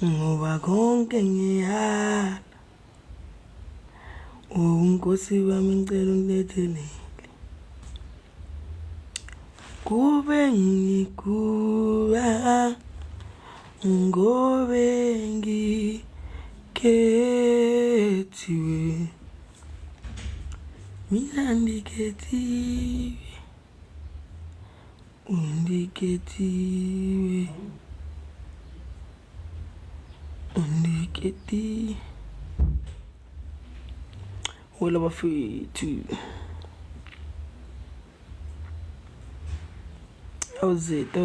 ngoba konke ngiyala unkosi wami ngicela ungilethele kube ngikuba ngobe ngikhethiwe mina ndikhethiwe undikhethiwe wela bafethu awuzet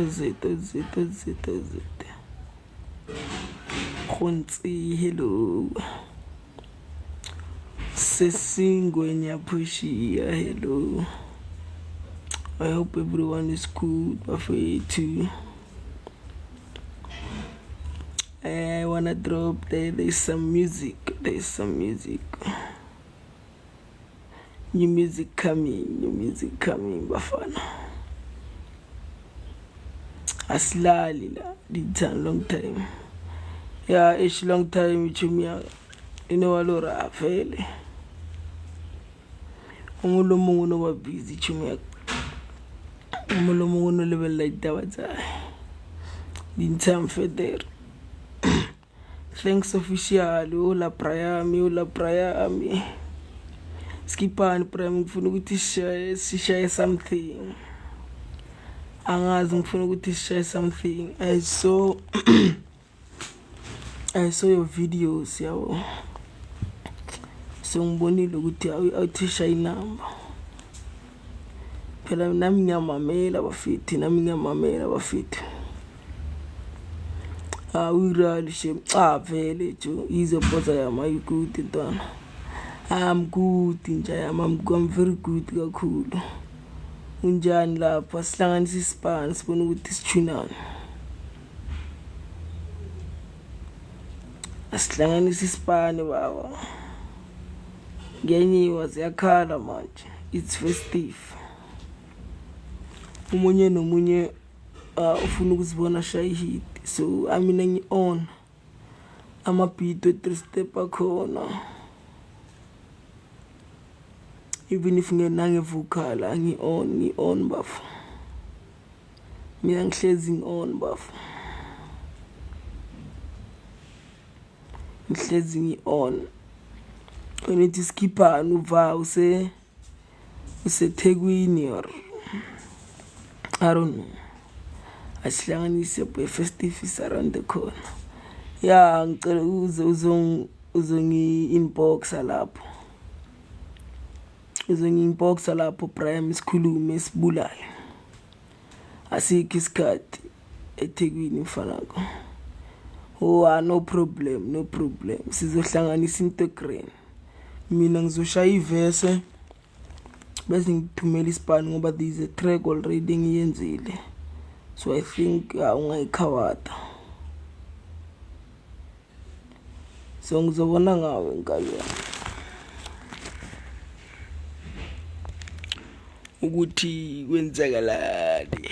Khonsi, hello Sesingwenya Pushia, hello. I hope everyone is good, bafethu. I wanna drop there's some music. New music coming, bafana. Asilali la, it's a long time. Yeah, it's long time chumia. Inowalora afele. Umulomo no busy chumia. Umulomo no level like that. Didn't time for there. Thanks official, ola prayami. Skipani prayami ngifuna ukuthi sishaye something. Angazi ngifuna ukuthi sishaye something. I saw your videos yabo. So ngibonile ukuthi awuthisha inamba. Phela nami ngiyamamela bafethu. We really shame. Vele jo. He's a boss. You good ntwana. I'm good njaya. I'm very good kakhulu. Unjani lapha sihlanganisa isipani sibona ukuthi sithunana. Asihlanganisa isipani baba. Ngenyiwa ziyakhala manje. It's festive. Umunye nomunye ufuna ukuzibona shy hit. So I mean on beat with 3 step akhona. Even if ngenange vocal ngi on bafu. Mina ngihlezi on bafu. Ngihlezi on. When it is skipper uva use Thekwini or I don't know. Asihlanganise festive is around the corner. Yeah, ngicela uzongi inbox lapho. Uzongi inbox lapho prime isikhulume sibulale. Asikho isikhathi eThekwini mfanako. Oh, no problem. Sizohlanganisa into green. Mina ngizoshaya iverse bese ngithumela isipani ngoba there is a track already ngiyenzile. So I think ungayikhawata. So ngizobona ngawe nkalo ukuthi kwenzakalani.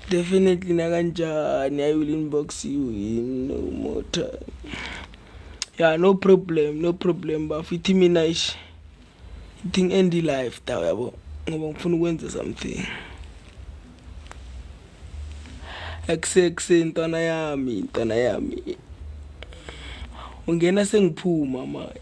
Definitely nakanjani. I will inbox you in no more time. Yeah, no problem bafithi mina ish thing end life ta yabo ngoba ngifuna ukwenza something. Ekuse ntwana yami ungena sengiphuma manje.